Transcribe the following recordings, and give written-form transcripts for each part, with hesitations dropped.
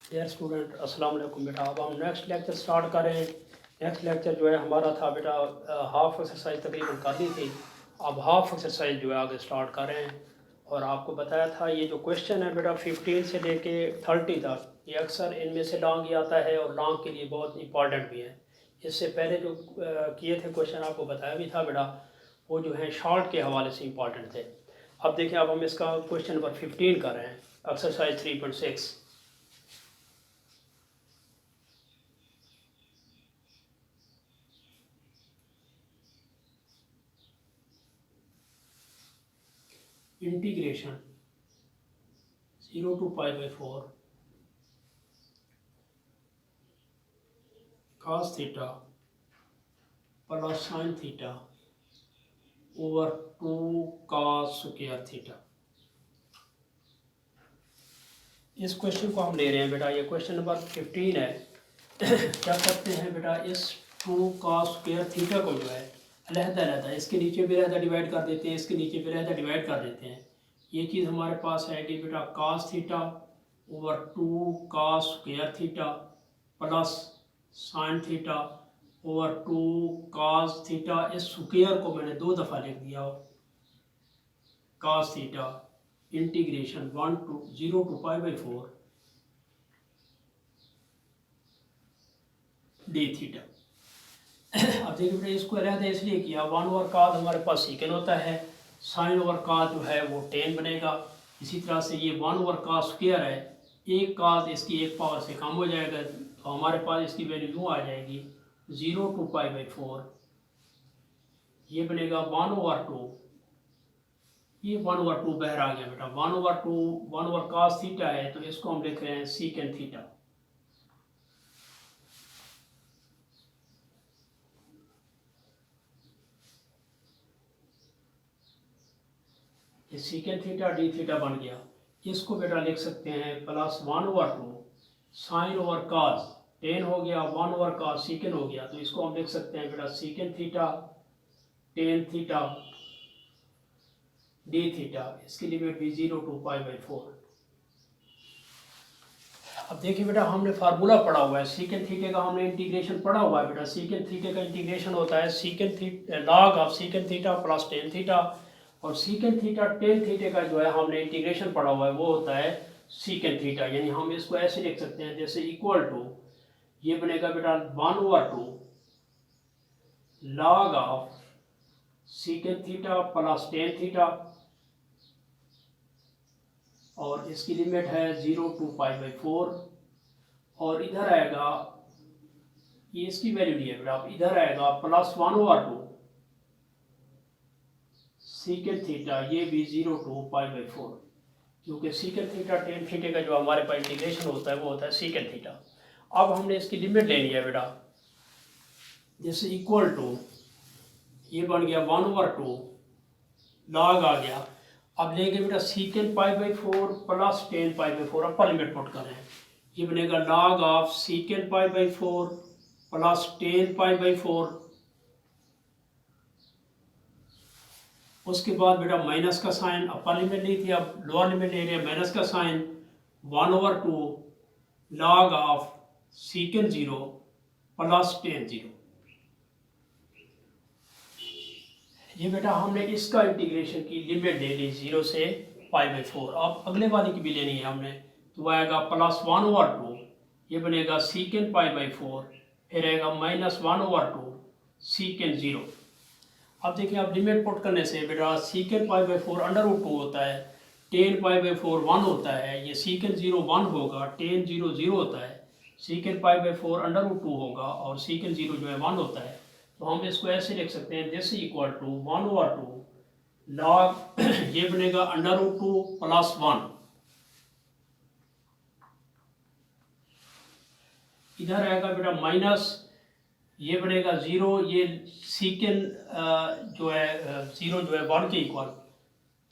Dear student अस्सलाम वालेकुम बेटा। अब हम नेक्स्ट लेक्चर स्टार्ट करें। नेक्स्ट लेक्चर जो है हमारा था बेटा हाफ एक्सरसाइज तकरीबन कर ली थी। अब हाफ एक्सरसाइज जो है आगे स्टार्ट कर रहे हैं। और आपको बताया था ये जो क्वेश्चन है बेटा 15 से लेके 30 तक, ये अक्सर इनमें से लॉन्ग ही आता है और लॉन्ग के लिए बहुत इंपॉर्टेंट भी है। इससे पहले जो किए थे क्वेश्चन आपको बताया भी था बेटा, वो जो है शॉर्ट के हवाले से इंपॉर्टेंट थे। अब देखिए, अब हम इसका क्वेश्चन नंबर 15 कर रहे हैं, exercise 3.6। Integration 0 to pi by 4 cos theta plus sin theta over 2 cos square theta। इस क्वेश्चन को हम ले रहे हैं बेटा, ये क्वेश्चन नंबर 15 है। क्या करते हैं बेटा, इस 2 cos square theta को जो है अलहदा इसके नीचे भी अलहदा डिवाइड कर देते हैं, इसके नीचे भी अलहदा डिवाइड कर देते हैं। ये चीज़ हमारे पास है कि बेटा cos theta over 2 cos square theta plus sin theta over 2 cos theta. इस स्क्वायर को मैंने 2 दफ़ा लिख दिया हो, cos theta integration 0 to pi by 4 d theta. अब देखिए बेटा, इसको अलहदा इसलिए किया, 1 ओवर cos हमारे पास सीकेंड होता है, साइन ओवर cos जो है वो टेन बनेगा। इसी तरह से ये 1 ओवर cos स्क्वायर है, एक cos इसकी एक पावर से कम हो जाएगा, तो हमारे पास इसकी वैल्यू यूँ आ जाएगी 0 to pi by 4। ये बनेगा 1 ओवर 2, ये 1 ओवर 2 बाहर आ गया बेटा। 1 ओवर 2 1 ओवर cos थीटा है, तो इसको हम लिख रहे हैं सीकेंड थीटा। ये सीकेंड थीटा डी थीटा बन गया। इसको बेटा लिख सकते हैं plus 1 over 2 sine over cos, tan हो गया, 1 ओवर cos सीकेंड हो गया, तो इसको हम लिख सकते हैं बेटा secant theta tan theta D theta. इसकी लिमिट भी 0 to pi by 4। अब देखिए बेटा, हमने फार्मूला पढ़ा हुआ है सीकेंड थीटे का, हमने इंटीग्रेशन पढ़ा हुआ है बेटा। सीकेंड थीटे का इंटीग्रेशन होता है secant theta log of secant theta plus tan theta, और सीकेंड थीटा टेन थीटे का जो है हमने इंटीग्रेशन पढ़ा हुआ है वो होता है सीकेंड थीटा। यानी हम इसको ऐसे लिख सकते हैं जैसे इक्वल टू, ये बनेगा बेटा 1 over 2 log of secant theta plus tan theta, और इसकी लिमिट है 0 to pi by 4। और इधर आएगा, ये इसकी वैल्यू नहीं है बेटा, इधर आएगा प्लस 1 ओवर 2 सीकेंड थीटा, ये भी 0 to pi by 4, क्योंकि सीकेंड थीटा टेन थीटे का जो हमारे पास इंटीग्रेशन होता है वो होता है सीकेंड थीटा। अब हमने इसकी लिमिट लेनी है बेटा, जैसे इक्वल टू, ये बन गया 1 ओवर 2 लॉग आ गया। अब लेंगे बेटा second pi by 4 plus ten pi by 4, upper limit put करें, ये बनेगा log of सीकेंड pi by 4 plus ten pi by 4। उसके बाद बेटा माइनस का साइन, अपर लिमिट ली थी, अब लोअर लिमिट ले रहे हैं, माइनस का sine 1 over 2 log of second 0 plus tan 0। ये बेटा हमने इसका इंटीग्रेशन की लिमिट ले ली 0 से पाई बाई 4। अब अगले वाले की भी लेनी है हमने, तो आएगा प्लस 1 ओवर 2, ये बनेगा सीकेंड पाई बाई 4, फिर आएगा माइनस 1 ओवर 2 सीकेंड 0। अब देखिए, अब लिमिट पुट करने से बेटा second pi by 4 under root 2 होता है, टेन पाई बाई 4 1 होता है, ये सीकेंड 0 1 होगा, टेन 0 0 होता है, second pi by 4 under root 2 होगा, और सीकेंड 0 जो है 1 होता है। तो हम इसको ऐसे लिख सकते हैं, this equal to 1 over 2 log ये बनेगा अंडर रूट 2 प्लस 1, इधर आएगा बेटा माइनस, ये बनेगा 0, ये सीकेंड जो है 0 जो है 1 के इक्वल,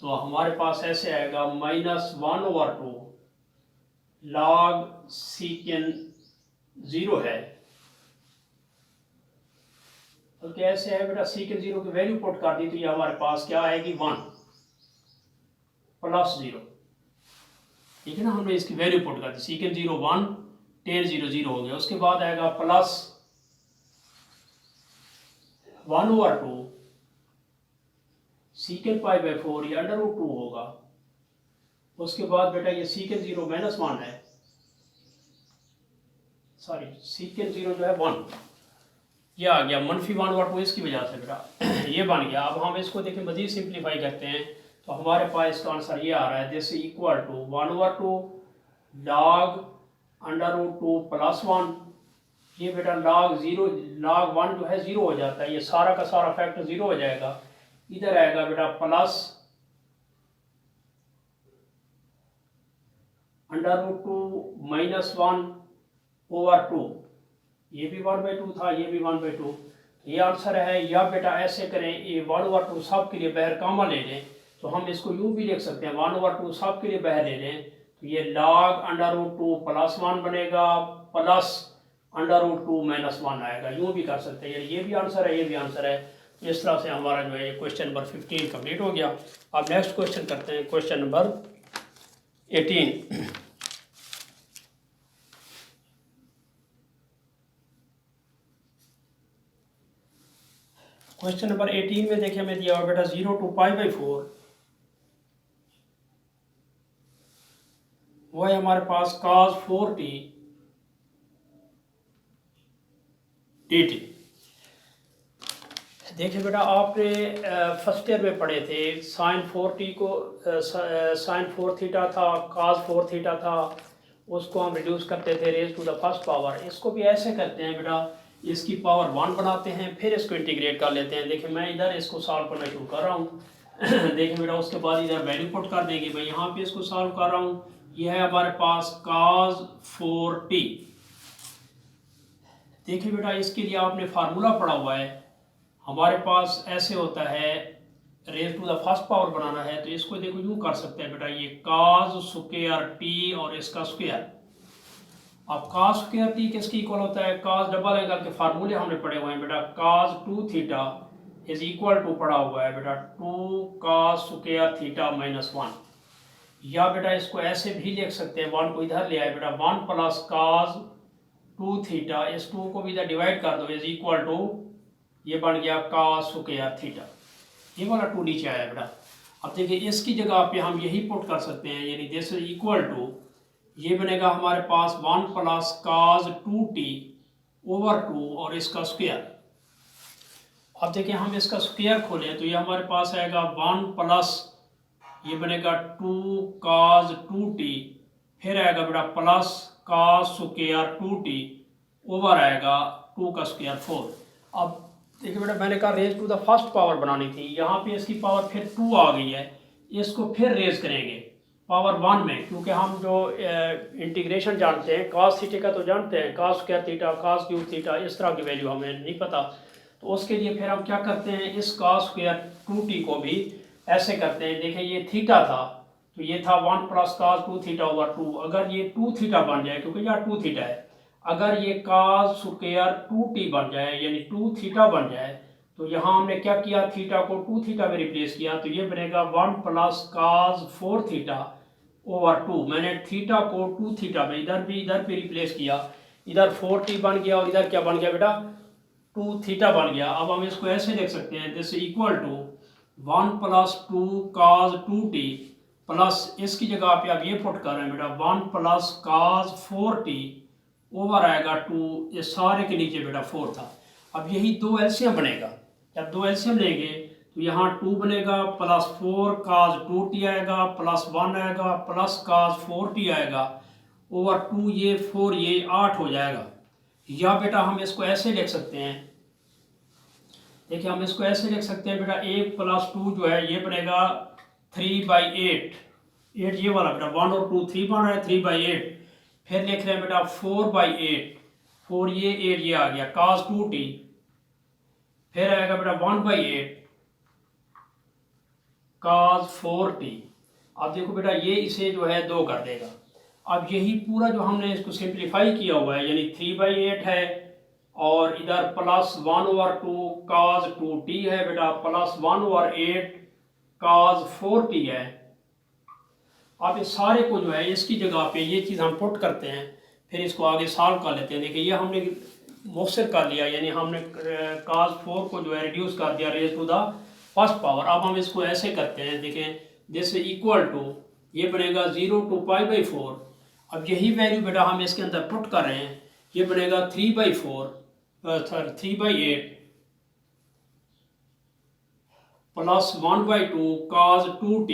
तो हमारे पास ऐसे आएगा माइनस 1 ओवर 2 लॉग सीकेंड 0 है। तो कैसे है बेटा, सीकेंड 0 की वैल्यू पुट कर दी, तो ये हमारे पास क्या आएगी 1 प्लस 0, ठीक है ना। हमने इसकी वैल्यू पुट कर दी, सीकेंड 0 1 10 0 0 हो गया। उसके बाद आएगा प्लस 1/2 सीकेंड पाई बाई 4, ये √2 होगा। उसके बाद बेटा ये सीकेंड 0 -1 है, सॉरी सीकेंड 0 जो है 1, ये आ गया -1/2 इसकी वजह से बेटा ये बन गया। अब हम इसको देखें मजीद सिंप्लीफाई करते हैं तो हमारे पास इसका आंसर ये आ रहा है, दिस इक्वल टू 1/2 log √2 + 1। ये बेटा log 1 जो है 0 हो जाता है, ये सारा का सारा फैक्टर 0 हो जाएगा। इधर आएगा बेटा प्लस √2 - 1/2, ये भी 1/2 था, ये भी 1/2, ये आंसर है। या बेटा ऐसे करें, ये 1/2 सब के लिए बाहर कामा ले लें तो हम इसको यूँ भी लिख सकते हैं, 1/2 सब के लिए बाहर ले लें तो ये log √2 + 1 बनेगा प्लस √2 - 1 आएगा, यूँ भी कर सकते हैं। ये भी आंसर है, ये भी आंसर है। तो इस तरह से हमारा जो है ये क्वेश्चन नंबर 15 कंप्लीट हो गया। अब नेक्स्ट क्वेश्चन करते हैं, क्वेश्चन नंबर 18। क्वेश्चन नंबर 18 में देखिए हमें दिया हुआ बेटा 0 to π/4, वो है हमारे पास cos 4t dt। देखिए बेटा आपने फर्स्ट ईयर में पढ़े थे sin 4t को, sin 4 थीटा था, cos 4 थीटा था, उसको हम रिड्यूस करते थे raise to the first power. इसको भी ऐसे करते हैं बेटा, इसकी पावर 1 बनाते हैं, फिर इसको इंटीग्रेट कर लेते हैं। देखिए मैं इधर इसको सॉल्व करना शुरू कर रहा हूँ देखिए बेटा उसके बाद इधर वैल्यू पुट कर देंगे। मैं यहाँ पे इसको सॉल्व कर रहा हूँ, यह है हमारे पास cos 4t। देखिए बेटा इसके लिए आपने फार्मूला पढ़ा हुआ है, हमारे पास ऐसे होता है raise to the first power बनाना है तो इसको देखो यूँ कर सकते हैं बेटा, ये cos स्क्वायर t और इसका स्क्वायर। अब cos स्क्वायर t किसकी इक्वल होता है, cos डबल एंगल के फार्मूले हमने पढ़े हुए हैं बेटा, cos 2 theta is equal to पढ़ा हुआ है बेटा 2 cos स्क्वायर थीटा -1। या बेटा इसको ऐसे भी लिख सकते हैं, 1 को इधर ले आए बेटा, 1 + cos 2 थीटा, इस 2 को भी इधर डिवाइड कर दो, इज इक्वल टू ये बन गया cos स्क्वायर थीटा। ये वाला 2 नीचे आया बेटा। अब देखिए इसकी जगह पे हम यही पुट कर सकते हैं, यानी दिस इज इक्वल टू, ये बनेगा हमारे पास 1 + cos 2t / 2 और इसका स्क्वायर। अब देखिए हम इसका स्क्वायर खोलें तो ये हमारे पास आएगा 1 प्लस ये बनेगा 2 cos 2t, फिर आएगा बेटा plus cos square 2t over आएगा 2 का स्क्वायर 4। अब देखिए बेटा मैंने कहा raise to the first power बनानी थी, यहाँ पे इसकी पावर फिर 2 आ गई है, इसको फिर रेज करेंगे पावर 1 में, क्योंकि हम जो इंटीग्रेशन जानते हैं cos थीटा का तो जानते हैं, cos square theta, cos cube theta, इस तरह की वैल्यू हमें नहीं पता। तो उसके लिए फिर हम क्या करते हैं, इस cos स्क्वायर 2t को भी ऐसे करते हैं। देखिए ये थीटा था तो ये था 1 + cos 2 थीटा / 2, अगर ये 2 थीटा बन जाए क्योंकि यहाँ 2 थीटा है, अगर ये cos स्क्वायर 2t बन जाए यानी 2 थीटा बन जाए तो यहाँ हमने क्या किया, थीटा को 2 थीटा में रिप्लेस किया तो ये बनेगा 1 + cos 4 थीटा / 2। मैंने थीटा को 2 थीटा में इधर भी रिप्लेस किया, इधर 4t बन गया और इधर क्या बन गया बेटा 2 थीटा बन गया। अब हम इसको ऐसे लिख सकते हैं, this equal to 1 + 2 cos 2t plus इसकी जगह पे आप ये पुट कर रहे हैं बेटा 1 + cos 4t ओवर आएगा 2, ये सारे के नीचे बेटा 4 था। अब यही 2 एलसीएम बनेगा, जब 2 एलसीएम लेंगे तो यहाँ 2 बनेगा प्लस 4 cos 2t आएगा प्लस 1 आएगा प्लस cos 4t आएगा ओवर 2, ये 4 ये 8 हो जाएगा। या बेटा हम इसको ऐसे लिख सकते हैं, देखिए हम इसको ऐसे लिख सकते हैं बेटा 1 + 2 जो है ये बनेगा 3/8, 8 ये वाला बेटा 1 और 2 3 बन रहा है 3/8, फिर लिख रहे हैं बेटा 4/8, 4 ये 8 ये आ गया cos 2t, फिर आएगा बेटा 1/8 cos 4t। अब देखो बेटा ये इसे जो है 2 कर देगा। अब यही पूरा जो हमने इसको सिंप्लीफाई किया हुआ है यानी 3/8 है और इधर प्लस 1/2 cos 2t है बेटा, प्लस 1/8 cos 4t है। अब इस सारे को जो है इसकी जगह पे ये चीज़ हम पुट करते हैं, फिर इसको आगे सॉल्व कर लेते हैं। देखिए ये हमने मुख्तसर कर लिया, यानी हमने cos 4 को जो है रिड्यूस कर दिया raise to the first power. अब हम इसको ऐसे करते हैं, देखें दिस इक्वल टू, ये बनेगा 0 to π/4। अब यही वैल्यू बेटा हम इसके अंदर पुट कर रहे हैं, ये बनेगा 3/8 plus 1/2 cos 2t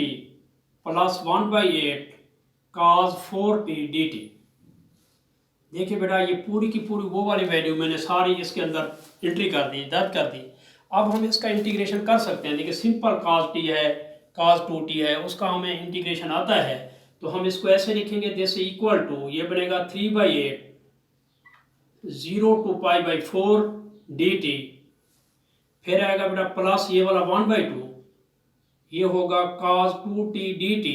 plus 1/8 cos 4t dt। देखिए बेटा ये पूरी की पूरी वो वाली वैल्यू मैंने सारी इसके अंदर एंट्री कर दी, दर्ज कर दी। अब हम इसका इंटीग्रेशन कर सकते हैं। देखिए सिंपल cos t है, cos 2t है, उसका हमें इंटीग्रेशन आता है, तो हम इसको ऐसे लिखेंगे जैसे इक्वल टू, ये बनेगा 3/8 0 to π/4 dt, फिर आएगा बेटा प्लस ये वाला 1/2, ये होगा cos 2t dt,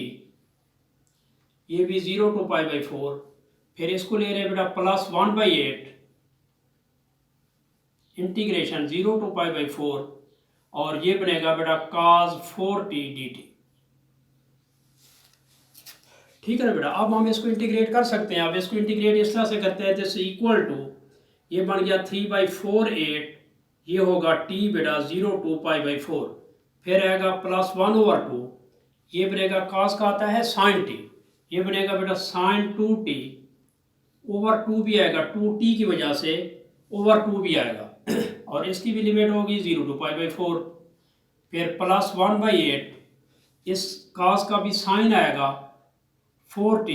ये भी 0 to π/4, फिर इसको ले रहे हैं बेटा प्लस 1/8 इंटीग्रेशन 0 to π/4, और ये बनेगा बेटा cos 4t dt। ठीक है ना बेटा, अब हम इसको इंटीग्रेट कर सकते हैं। अब इसको इंटीग्रेट इस तरह से करते हैं जैसे इक्वल टू, ये बन गया 3/4/8, ये होगा t बेटा 0 to π/4, फिर आएगा प्लस 1/2, ये बनेगा cos का आता है sin t, ये बनेगा बेटा sin 2t ओवर 2 भी आएगा, 2t की वजह से ओवर 2 भी आएगा और इसकी भी लिमिट होगी 0 to π/4, फिर प्लस 1/8, इस cos का भी साइन आएगा 4t,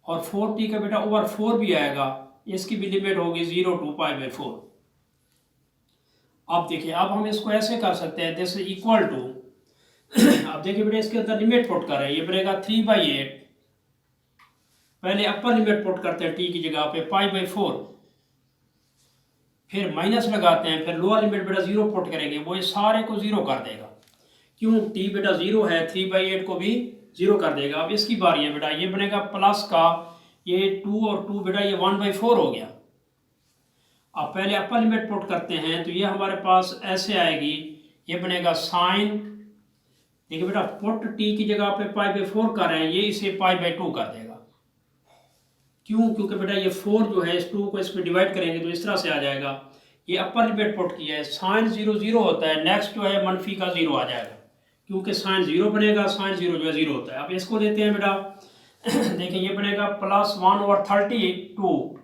और 4t का बेटा ओवर 4 भी आएगा, इसकी भी लिमिट होगी 0 to π/4। अब देखिए अब हम इसको ऐसे कर सकते हैं जैसे इक्वल टू, अब देखिए बेटा इसके अंदर लिमिट पुट कर रहे हैं, ये बनेगा 3/8, पहले अपर लिमिट पुट करते हैं t की जगह पे π/4, फिर माइनस लगाते हैं, फिर लोअर लिमिट बेटा 0 पुट करेंगे, वो ये सारे को 0 कर देगा। क्यों? t बेटा 0 है, 3/8 को भी 0 कर देगा। अब इसकी बारी है बेटा, ये बनेगा प्लस का, ये 2 और 2 बेटा ये 1/4 हो गया। अब पहले अपर लिमिट पुट करते हैं, तो ये हमारे पास ऐसे आएगी, ये बनेगा साइन, देखिए बेटा पुट t की जगह पे π/4 कर रहे हैं, ये इसे π/2 कर देगा। क्यों? क्योंकि बेटा ये 4 जो है इस 2 को इस पर डिवाइड करेंगे तो इस तरह से आ जाएगा। ये अपर लिमिट पुट किया है, साइन 0 0 होता है, नेक्स्ट जो है मनफी का 0 आ जाएगा, क्योंकि साइन 0 बनेगा, साइन 0 जो है 0 होता है। अब इसको लेते हैं बेटा देखिए ये बनेगा प्लस 1/32,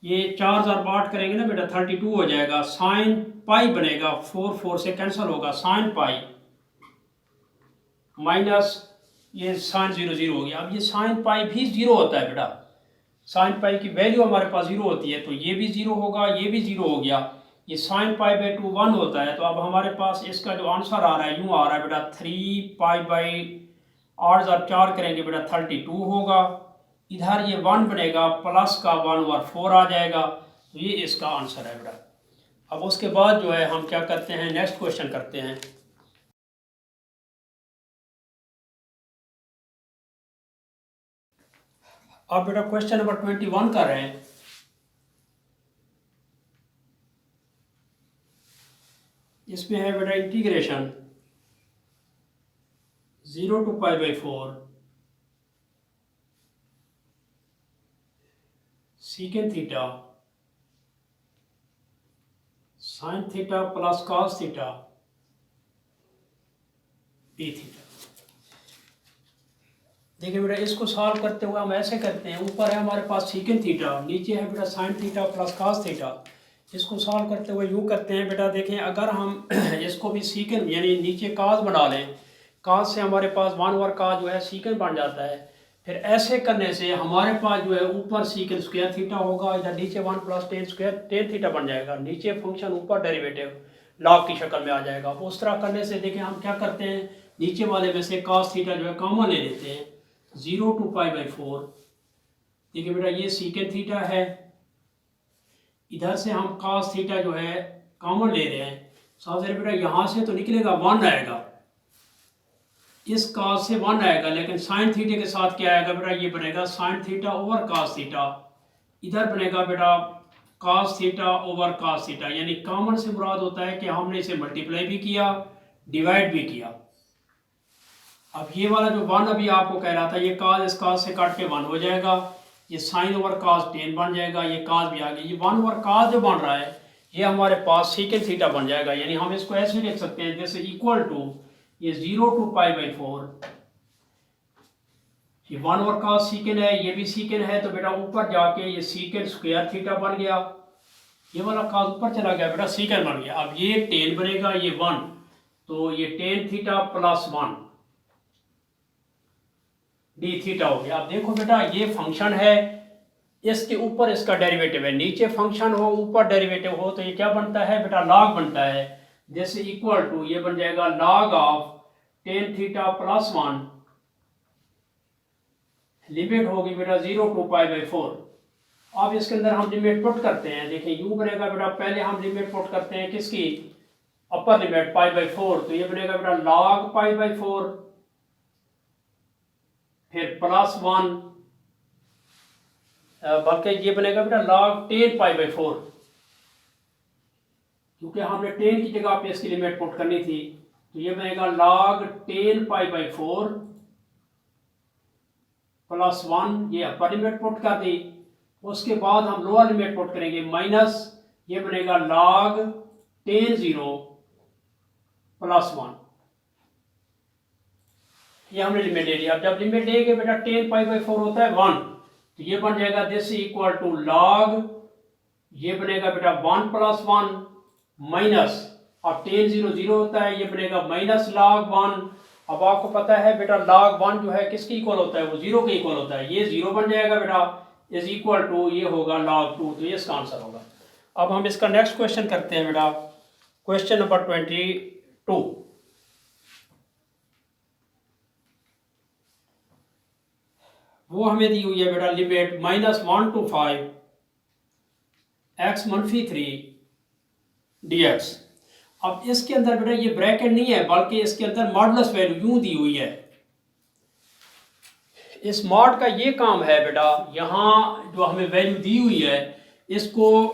ये 4000 बाट करेंगे ना बेटा 32 हो जाएगा, साइन पाई बनेगा, 4 4 से कैंसिल होगा, साइन पाई माइनस ये साइन 0 0 हो गया। अब ये साइन पाई भी 0 होता है बेटा, साइन पाई की वैल्यू हमारे पास 0 होती है, तो ये भी 0 होगा, ये भी 0 हो गया, ये साइन π/2 1 होता है। तो अब हमारे पास इसका जो आंसर आ रहा है यूँ आ रहा है बेटा 3π/8 करेंगे बेटा 32 होगा, इधर ये 1 बनेगा, प्लस का 1/4 आ जाएगा, तो ये इसका आंसर है बेटा। अब उसके बाद जो है हम क्या करते हैं, नेक्स्ट क्वेश्चन करते हैं। अब बेटा क्वेश्चन नंबर 21 कर रहे हैं। इसमें है बेटा integration 0 to π/4 secant theta sine theta plus cos theta D theta. देखिए बेटा इसको सॉल्व करते हुए हम ऐसे करते हैं, ऊपर है हमारे पास सीकेंट थीटा, नीचे है बेटा sine theta plus cos theta. इसको सॉल्व करते हुए यूँ करते हैं बेटा, देखें अगर हम इसको भी सीकेंट यानी नीचे काज बना लें, काज से हमारे पास 1/cos जो है सीकेंट बन जाता है। फिर ऐसे करने से हमारे पास जो है ऊपर सीकेंट स्क्वायर थीटा होगा, इधर नीचे 1 + tan स्क्वायर tan थीटा बन जाएगा, नीचे फंक्शन ऊपर डेरिवेटिव लॉग की शक्ल में आ जाएगा। उस तरह करने से देखें हम क्या करते हैं, नीचे वाले में से cos थीटा जो है कॉमन ले लेते हैं, 0 to π/4। देखिए बेटा ये सीकेंट थीटा है, इधर से हम cos थीटा जो है कॉमन ले रहे हैं, साथ बेटा यहाँ से तो निकलेगा 1 आएगा, इस cos से 1 आएगा, लेकिन साइन थीटा के साथ क्या आएगा बेटा, ये बनेगा sine theta over cos theta, इधर बनेगा बेटा cos theta over cos theta. यानी कॉमन से मुराद होता है कि हमने इसे मल्टीप्लाई भी किया, डिवाइड भी किया। अब ये वाला जो 1 अभी आपको कह रहा था, ये काज इस काज से काट के 1 हो जाएगा, ये साइन ओवर काज 10 बन जाएगा, ये काज भी आ गया, ये 1 ओवर काज जो बन रहा है ये हमारे पास सीकेंड थीटा बन जाएगा। यानी हम इसको ऐसे लिख सकते हैं जैसे इक्वल टू ये 0 to π/4, ये 1 ओवर काज सीकेंड है, ये भी सीकेंड है, तो बेटा ऊपर जाके ये सीकेंड स्क्वायर थीटा बन गया, ये वाला काज ऊपर चला गया बेटा, सीकेंड बन गया। अब ये 10 बनेगा, ये 1, तो ये 10 थीटा प्लस 1 डी थीटा हो गया। अब देखो बेटा ये फंक्शन है, इसके ऊपर इसका डेरिवेटिव है, नीचे फंक्शन हो ऊपर डेरिवेटिव हो, तो ये क्या बनता है बेटा, लॉग बनता है। जैसे इक्वल टू ये बन जाएगा log of 10 theta plus 1, limit होगी बेटा 0 to π/4। अब इसके अंदर हम लिमिट पुट करते हैं, देखिए यू बनेगा बेटा, पहले हम लिमिट पुट करते हैं किसकी, अपर लिमिट π/4, तो ये बनेगा बेटा log π/4, फिर प्लस 1, बल्कि ये बनेगा बेटा log 10 π/4, क्योंकि हमने 10 की जगह पे इसकी लिमिट पुट करनी थी, तो ये बनेगा log 10 π/4 प्लस 1, ये अपर लिमिट पुट कर दी। उसके बाद हम लोअर लिमिट पुट करेंगे माइनस, ये बनेगा log 10 0 प्लस 1, ये हमने लिमिट ले लिया। अब जब लिमिट लेंगे बेटा 10 π/4 होता है 1, तो ये बन जाएगा दिस इक्वल टू log, ये बनेगा बेटा 1 प्लस 1 माइनस, अब 10 0 0 होता है, ये बनेगा माइनस log 1। अब आपको पता है बेटा log 1 जो है किसके इक्वल होता है, वो 0 के इक्वल होता है, ये 0 बन जाएगा बेटा, इज इक्वल टू ये होगा log 2, तो ये इसका आंसर होगा। अब हम इसका नेक्स्ट क्वेश्चन करते हैं बेटा, क्वेश्चन नंबर 22। वो हमें दी हुई है बेटा लिमिट -1 to 5 x - 3 dx। अब इसके अंदर बेटा ये ब्रैकेट नहीं है, बल्कि इसके अंदर मॉडुलस वैल्यू यूं दी हुई है। इस मॉड का ये काम है बेटा, यहाँ जो हमें वैल्यू दी हुई है इसको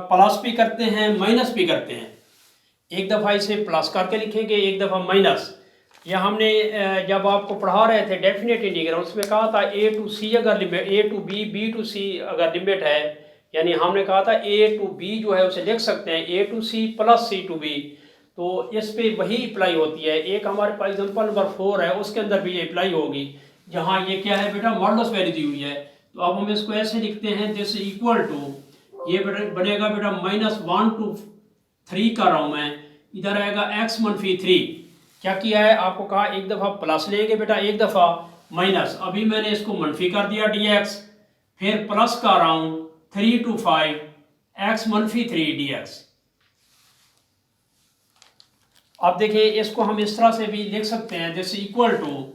प्लस भी करते हैं माइनस भी करते हैं। एक दफ़ा इसे प्लस करके लिखेंगे, एक दफ़ा माइनस। यह हमने जब आपको पढ़ा रहे थे डेफिनेट इंटीग्रल, उसमें कहा था a to c अगर limit, a to b, b to c अगर लिमिट है, यानी हमने कहा था a to b जो है उसे लिख सकते हैं a to c plus c to b, तो इस पे वही अप्लाई होती है। एक हमारे पास एग्जाम्पल नंबर 4 है, उसके अंदर भी ये अप्लाई होगी, जहाँ ये क्या है बेटा मॉडुलस वैल्यू दी हुई है। तो अब हम इसको ऐसे लिखते हैं दिस इक्वल टू, ये बनेगा बेटा -1 to 3 कर रहा हूँ मैं, इधर आएगा x - 3। क्या किया है, आपको कहा एक दफ़ा प्लस लेंगे बेटा, एक दफ़ा माइनस। अभी मैंने इसको मनफी कर दिया dx, फिर प्लस कर रहा हूँ 3 to 5 x - 3 dx। अब देखिए इसको हम इस तरह से भी लिख सकते हैं जैसे इक्वल टू,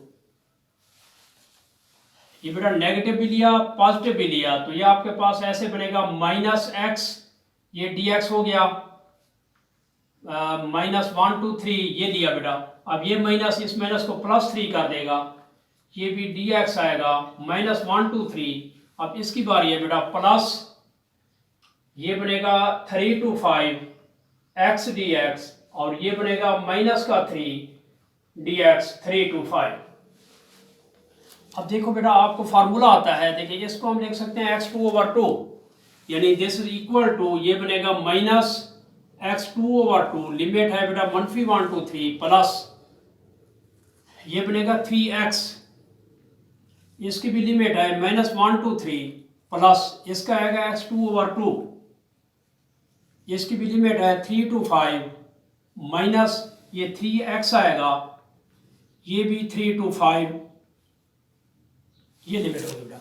ये बेटा नेगेटिव भी लिया पॉजिटिव भी लिया, तो ये आपके पास ऐसे बनेगा -x, ये dx हो गया, -1 to 3 ये दिया बेटा। अब ये माइनस इस माइनस को +3 कर देगा, ये भी dx आएगा -1 to 3। अब इसकी बारी है बेटा प्लस, ये बनेगा 3 to 5 x dx, और ये बनेगा -3 dx 3 to 5। अब देखो बेटा आपको फार्मूला आता है, देखिए इसको हम लिख सकते हैं x2/2, यानी दिस इज इक्वल टू, ये बनेगा -x2/2, लिमिट है बेटा -1 to 3 प्लस, ये बनेगा 3x, इसकी भी लिमिट है -1 to 3 प्लस, इसका आएगा x2/2, इसकी भी लिमिट है 3 to 5 माइनस, ये 3x आएगा, ये भी 3 to 5, ये लिमिट होगी बेटा।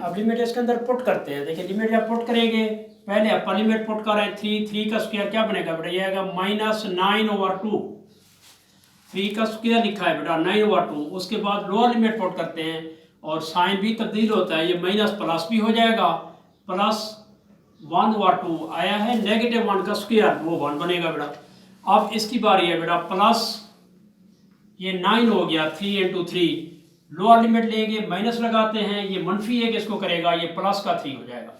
अब लिमिट इसके अंदर पुट करते हैं, देखिए लिमिट जब पुट करेंगे, पहले अपर लिमिट पुट कर रहे हैं 3 का स्क्वायर क्या बनेगा बेटा, ये आएगा -9/2, 3 का स्क्वायर लिखा है बेटा 9/2। उसके बाद लोअर लिमिट पुट करते हैं और साइन भी तब्दील होता है, ये माइनस प्लस भी हो जाएगा, +1/2 आया है, -1 का स्क्वायर वो 1 बनेगा बेटा। अब इसकी बारी है बेटा प्लस, ये 9 हो गया 3 × 3, लोअर लिमिट लेंगे माइनस लगाते हैं, ये -1 इसको करेगा, ये प्लस का 3 हो जाएगा।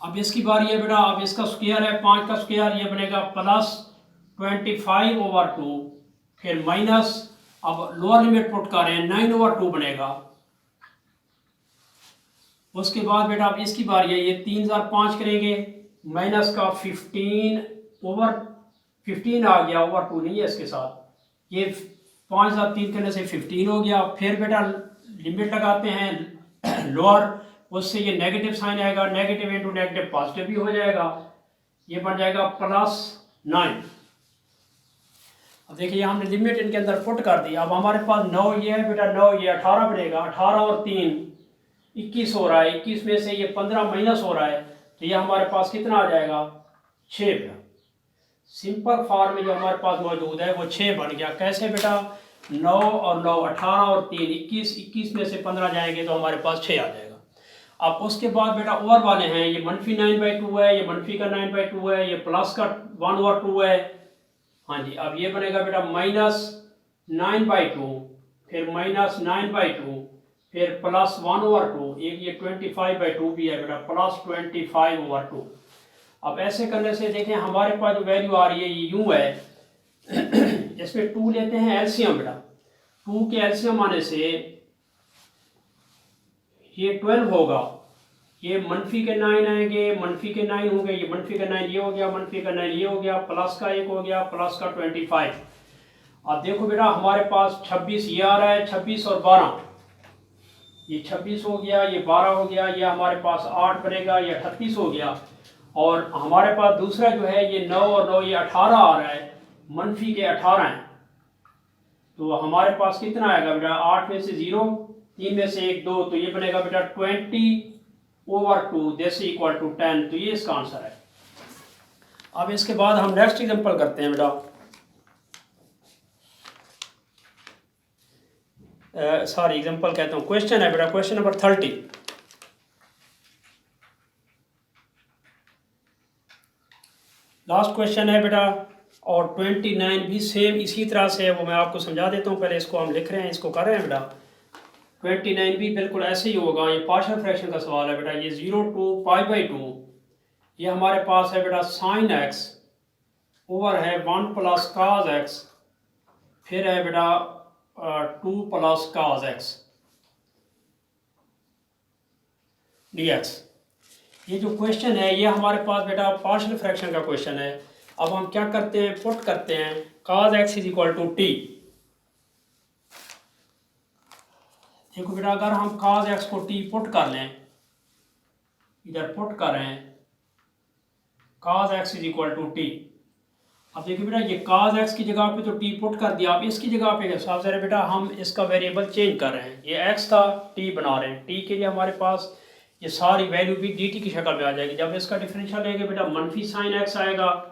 अब इसकी बारी है बेटा, अब इसका स्क्वायर है 5 का स्क्वायर, ये बनेगा +25/2, फिर माइनस अब लोअर लिमिट पुट कर रहे हैं, 9/2 बनेगा। उसके बाद बेटा अब इसकी बारी है, ये 3005 करेंगे, माइनस का 15 आ गया, ओवर 2 नहीं है इसके साथ, ये 5003 करने से 15 हो गया। फिर बेटा लिमिट लगाते हैं लोअर, उससे ये नेगेटिव साइन आएगा, नेगेटिव इंटू नेगेटिव पॉजिटिव भी हो जाएगा, ये बन जाएगा +9। अब देखिए हमने लिमिट इनके अंदर पुट कर दी। अब हमारे पास 9 ये है बेटा, 9 ये 18 बनेगा, 18 और 3 21 हो रहा है, 21 में से ये 15 माइनस हो रहा है, तो ये हमारे पास कितना आ जाएगा 6 बेटा। सिंपल फॉर्म में जो हमारे पास मौजूद है वो 6 बन गया। कैसे बेटा, 9 और 9 18 और 3 21, 21 में से 15 जाएंगे तो हमारे पास 6 आ जाएगा। अब उसके बाद बेटा ओवर वाले हैं, ये -9/2 है, ये मनफी का 9/2 है, ये प्लस का 1/2 है। हाँ जी, अब ये बनेगा बेटा -9/2, फिर -9/2, फिर +1/2, एक ये 25/2 भी है बेटा, +25/2। अब ऐसे करने से देखें हमारे पास जो वैल्यू आ रही है ये यूं है इसमें 2 लेते हैं एलसीएम बेटा, 2 के एलसीएम आने से ये 12 होगा, ये मनफी के 9 आएंगे, मनफी के 9 होंगे, ये मनफी का 9 ये हो गया, मनफी का 9 ये हो गया, प्लस का 1 हो गया, प्लस का 25। अब देखो बेटा हमारे पास 26 ये आ रहा है, 26 और 12, ये 26 हो गया, ये 12 हो गया, ये हमारे पास 8 बनेगा, ये 38 हो गया। और हमारे पास दूसरा जो है ये 9 और 9 ये 18 आ रहा है, मनफी के 18 हैं, तो हमारे पास कितना आएगा बेटा, 8 में से 0, 3 में से 1 2, तो ये बनेगा बेटा 20/2, दिस इक्वल टू 10, तो ये इसका आंसर है। अब इसके बाद हम नेक्स्ट एग्जांपल करते हैं बेटा। सॉरी एग्जांपल कहता हूँ, क्वेश्चन है बेटा, क्वेश्चन नंबर 30। लास्ट क्वेश्चन है बेटा, और 29 भी सेम इसी तरह से है, वो मैं आपको समझा देता हूँ। पहले इसको हम लिख रहे हैं, इसको कर रहे हैं बेटा। 29 भी बिल्कुल ऐसे ही होगा, ये पार्शियल फ्रैक्शन का सवाल है बेटा। ये 0 to π/2, ये हमारे पास है बेटा sin x ओवर है 1 + cos x, फिर है बेटा 2 + cos x dx। ये जो क्वेश्चन है ये हमारे पास बेटा पार्शियल फ्रैक्शन का क्वेश्चन है। अब हम क्या करते हैं, पुट करते हैं cos x = t। देखो बेटा अगर हम cos x को t पुट कर लें, इधर पुट कर रहे हैं cos x = t। अब देखिए बेटा ये cos x की जगह पे तो t पुट कर दिया, अब इसकी जगह पे हिसाब से बेटा हम इसका वेरिएबल चेंज कर रहे हैं, ये x था t बना रहे हैं, t के लिए हमारे पास ये सारी वैल्यू भी dt की शक्ल में आ जाएगी। जब इसका डिफरेंशियल लेंगे बेटा मनफी sin x आएगा,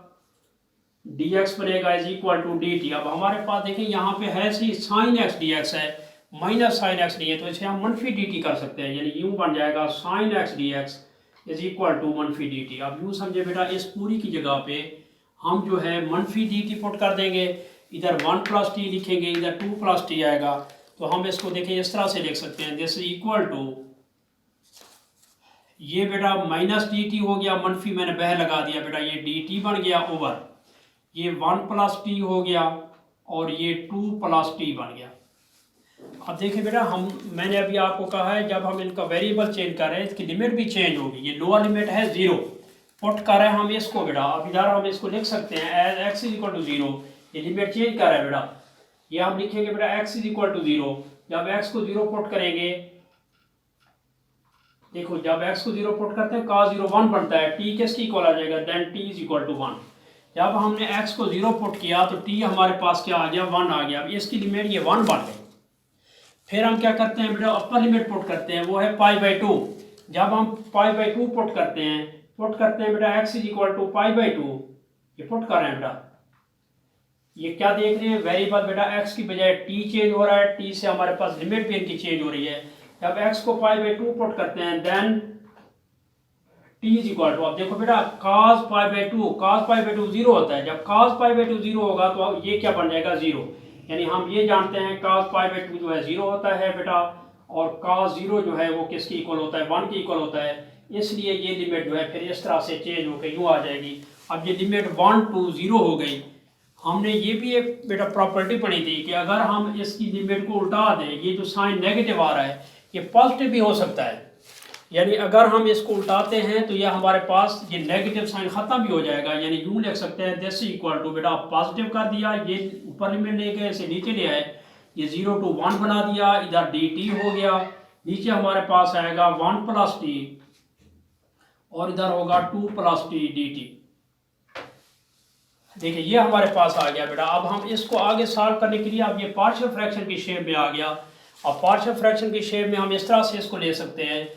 dx बनेगा = dt। अब हमारे पास देखें यहाँ पे है सी sin x dx है, माइनस sin x नहीं है, तो इसे हम मनफी dt कर सकते हैं, यानी यूं बन जाएगा sin x dx = मनफी dt। अब यूं समझे बेटा इस पूरी की जगह पे हम जो है मनफी dt पुट कर देंगे, इधर 1 + t लिखेंगे, इधर 2 + t आएगा, तो हम इसको देखें इस तरह से लिख सकते हैं, दिस = ये बेटा -dt हो गया, मनफी मैंने बह लगा दिया बेटा, ये dt बन गया ओवर, ये 1 + t हो गया और ये 2 + t बन गया। अब देखिए बेटा मैंने अभी आपको कहा है जब हम इनका वेरिएबल चेंज कर रहे हैं इसकी लिमिट भी चेंज होगी। ये लोअर लिमिट है 0, पुट कर रहे हैं हम इसको बेटा, अब इधर हम इसको लिख सकते हैं एज x = 0, ये लिमिट चेंज कर रहा है बेटा, ये हम लिखेंगे बेटा x = 0। जब x को 0 पुट करेंगे, देखो जब x को 0 पुट करते हैं cos 0 1 बनता है, t किसकी इक्वल आ जाएगा, देन t = 1। जब हमने x को 0 पुट किया तो t हमारे पास क्या आ गया, 1 आ गया। अब इसकी लिमिट ये 1 बन गई। फिर हम क्या करते हैं बेटा, अपर लिमिट पुट करते हैं, वो है π/2। जब हम π/2 पुट करते हैं बेटा x = π/2, ये पुट कर रहे हैं बेटा, ये क्या देख रहे हैं वेरिएबल बेटा x की बजाय t चेंज हो रहा है, t से हमारे पास लिमिट भी इनकी चेंज हो रही है। जब x को π/2 पुट करते हैं देन t = अब देखो बेटा cos π/2 0 होता है, जब cos π/2 0 होगा तो ये क्या बन जाएगा 0, यानी हम ये जानते हैं cos π/2 जो है 0 होता है बेटा, और cos 0 जो है वो किसकी इक्वल होता है, 1 के इक्वल होता है। इसलिए ये लिमिट जो है फिर इस तरह से चेंज होकर यूँ आ जाएगी। अब ये लिमिट 1 to 0 हो गई, हमने ये भी एक बेटा प्रॉपर्टी पढ़ी थी कि अगर हम इसकी लिमिट को उल्टा दें, ये जो साइन नेगेटिव आ रहा है ये पॉजिटिव भी हो सकता है, यानी अगर हम इसको उल्टाते हैं तो यह हमारे पास ये नेगेटिव साइन ख़त्म भी हो जाएगा, यानी यूँ लिख सकते हैं दिस इक्वल टू, बेटा पॉजिटिव कर दिया, ये ऊपर लिमिट ले गए, इसे नीचे ले आए, ये 0 to 1 बना दिया, इधर डी टी हो गया, नीचे हमारे पास आएगा 1 + t और इधर होगा 2 + t dt। देखिए ये हमारे पास आ गया बेटा। अब हम इसको आगे सॉल्व करने के लिए, अब ये पार्शियल फ्रैक्शन की शेप में आ गया। अब पार्शियल फ्रैक्शन की शेप में हम इस तरह से इसको ले सकते हैं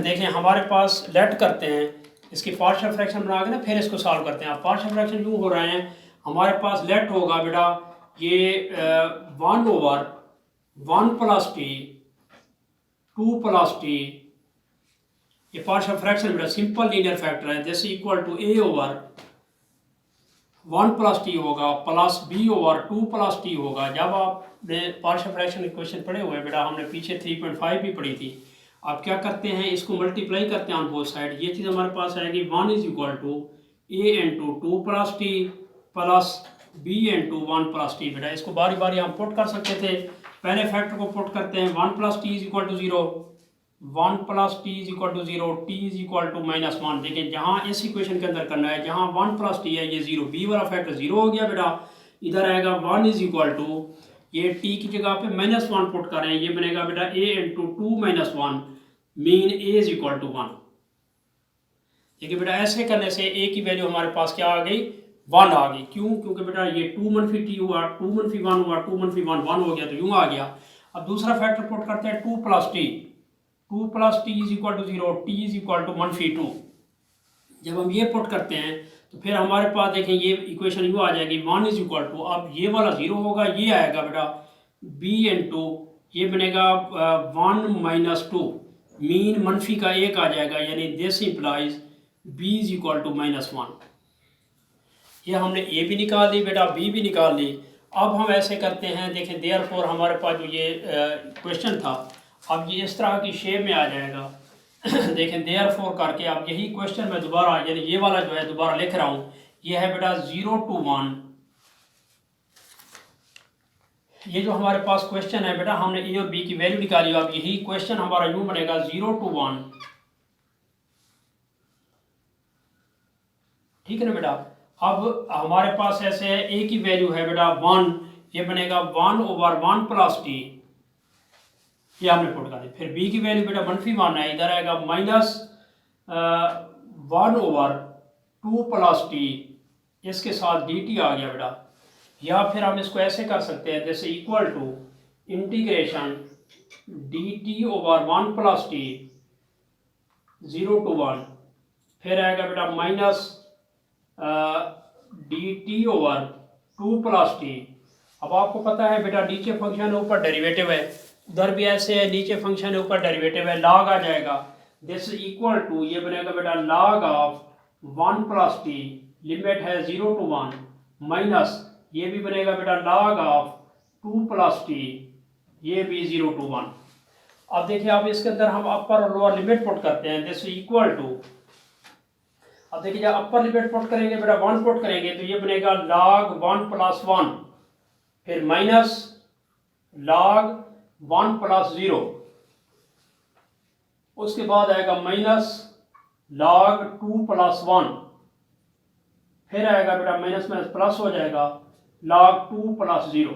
देखें हमारे पास लेट करते हैं, इसकी पार्शियल फ्रैक्शन बना के ना फिर इसको सॉल्व करते हैं। अब पार्शियल फ्रैक्शन यूँ हो रहे हैं, हमारे पास लेट होगा बेटा ये 1/1 + t 2 + t, ये पार्शियल फ्रैक्शन बेटा सिंपल लीनियर फैक्टर है, जैसे इक्वल टू a/1 + t होगा प्लस b/2 + t होगा। जब आपने पार्शियल फ्रैक्शन के क्वेश्चन पढ़े हुए हैं बेटा, हमने पीछे 3.5 भी पढ़ी थी। आप क्या करते हैं, इसको मल्टीप्लाई करते हैं ऑन बोथ साइड, ये चीज़ हमारे पास आएगी 1 = a × 2 + t plus b × 1 + t। बेटा इसको बारी बारी हम पुट कर सकते थे, पहले फैक्टर को पुट करते हैं, 1 + t = 0, 1 + t = 0, t = -1। देखिए जहाँ इस इक्वेशन के अंदर करना है, जहाँ 1 + t है ये 0, b वाला फैक्टर 0 हो गया बेटा। इधर आएगा 1 = ये t की जगह पे -1 पुट करें, ये बनेगा बेटा a × 2 - 1 मीन a = 1। देखिए बेटा ऐसे करने से a की वैल्यू हमारे पास क्या आ गई, 1 आ गई। क्यों? क्योंकि बेटा ये 2 - t हुआ, 2 - 1 हुआ, 2 - 1 1 हो गया, तो यूँ आ गया। अब दूसरा फैक्टर पुट करते हैं 2 + t, 2 + t = 0, t = -2। जब हम ये पुट करते हैं तो फिर हमारे पास देखें ये इक्वेशन यूँ आ जाएगी 1 = अब ये वाला 0 होगा, ये आएगा बेटा b × ये बनेगा 1 - 2 मीन मनफी का 1 आ जाएगा, यानी दिस इम्प्लाइज b = -1। ये हमने a भी निकाल ली बेटा, b भी निकाल ली। अब हम ऐसे करते हैं, देखें देयरफॉर हमारे पास जो ये क्वेश्चन था, अब ये इस तरह की शेप में आ जाएगा देखें देयरफॉर करके, अब यही क्वेश्चन मैं दोबारा, यानी ये वाला जो है दोबारा लिख रहा हूँ, ये है बेटा 0 to 1। ये जो हमारे पास क्वेश्चन है बेटा, हमने a और b की वैल्यू निकाली। अब यही क्वेश्चन हमारा यूँ बनेगा 0 to 1, ठीक है ना बेटा। अब हमारे पास ऐसे है, a की वैल्यू है बेटा 1, ये बनेगा 1/1 + t, ये हमने पुट कर दी। फिर b की वैल्यू बेटा -1 है, इधर आएगा -1/2 + t, इसके साथ dt आ गया बेटा। या फिर हम इसको ऐसे कर सकते हैं, जैसे equal to integration dt/1 + t 0 to 1, फिर आएगा बेटा माइनस dt/2 + t। अब आपको पता है बेटा नीचे फंक्शन है, ऊपर डेरिवेटिव है, उधर भी ऐसे है, नीचे फंक्शन है, ऊपर डेरिवेटिव है, log आ जाएगा। दिस इक्वल टू ये बनेगा बेटा log ऑफ 1 + t, लिमिट है 0 to 1, माइनस ये भी बनेगा बेटा log ऑफ 2 + t, ये भी 0 to 1। अब देखिए अब इसके अंदर हम अपर और लोअर लिमिट पुट करते हैं, दिस इक्वल टू, अब देखिए जब अपर लिमिट पुट करेंगे बेटा 1 पुट करेंगे तो ये बनेगा log 1 + 1, फिर माइनस log 1 + 0, उसके बाद आएगा माइनस log 2 + 1, फिर आएगा बेटा माइनस माइनस प्लस हो जाएगा log 2 + 0।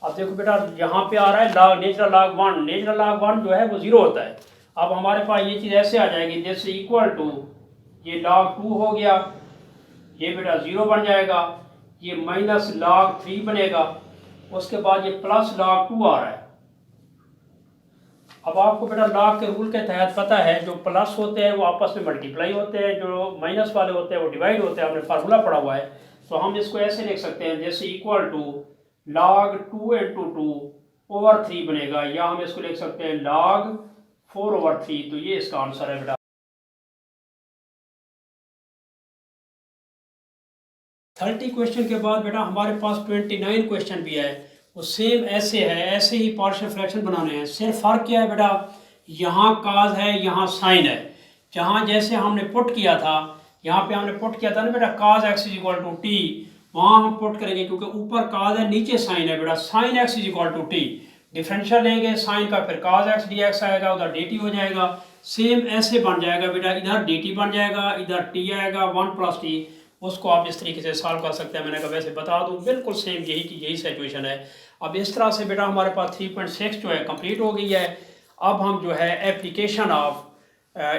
अब देखो बेटा यहाँ पे आ रहा है log natural log 1, natural log 1 जो है वो 0 होता है। अब हमारे पास ये चीज़ ऐसे आ जाएगी, जैसे इक्वल टू ये log 2 हो गया, ये बेटा 0 बन जाएगा, ये माइनस log 3 बनेगा, उसके बाद ये प्लस log 2 आ रहा है। अब आपको बेटा log के रूल के तहत पता है जो प्लस होते हैं वो आपस में मल्टीप्लाई होते हैं, जो माइनस वाले होते हैं वो डिवाइड होते हैं, हमने फार्मूला पढ़ा हुआ है। तो हम इसको ऐसे लिख सकते हैं, जैसे इक्वल टू log 2 × 2/3 बनेगा, या हम इसको लिख सकते हैं log 4/3। तो ये इसका आंसर है बेटा। 30 क्वेश्चन के बाद बेटा हमारे पास 29 क्वेश्चन भी है, वो सेम ऐसे है, ऐसे ही पार्शियल फ्रैक्शन बनाने हैं। सिर्फ फ़र्क क्या है बेटा, यहाँ काज है, यहाँ साइन है। जहाँ जैसे हमने पुट किया था, यहाँ पे हमने पुट किया था ना बेटा cos x = t, वहाँ हम पुट करेंगे क्योंकि ऊपर काज है नीचे साइन है बेटा, sine x is equal to t, differential लेंगे साइन का, फिर काज एक्स डी एक्स आएगा, उधर डी टी हो जाएगा, सेम ऐसे बन जाएगा बेटा, इधर डी टी बन जाएगा, इधर टी आएगा, 1 + टी। उसको आप इस तरीके से सॉल्व कर सकते हैं। मैंने कहा वैसे बता दूं बिल्कुल सेम यही की यही सिचुएशन है। अब इस तरह से बेटा हमारे पास 3.6 जो है कंप्लीट हो गई है। अब हम जो है एप्लीकेशन ऑफ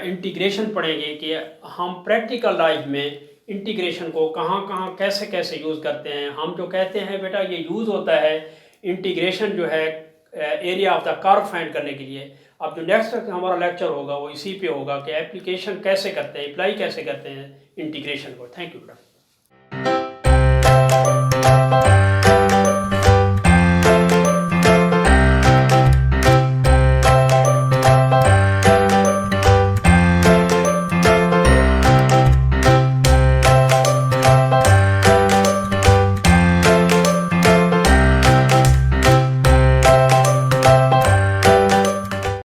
इंटीग्रेशन पढ़ेंगे कि हम प्रैक्टिकल लाइफ में इंटीग्रेशन को कहाँ कहाँ कैसे कैसे यूज़ करते हैं। हम जो कहते हैं बेटा ये यूज़ होता है इंटीग्रेशन जो है area of the curve find करने के लिए। अब जो नेक्स्ट हमारा लेक्चर होगा वो इसी पे होगा कि एप्लीकेशन कैसे करते हैं, अप्लाई कैसे करते हैं इंटीग्रेशन को। थैंक यू बेटा।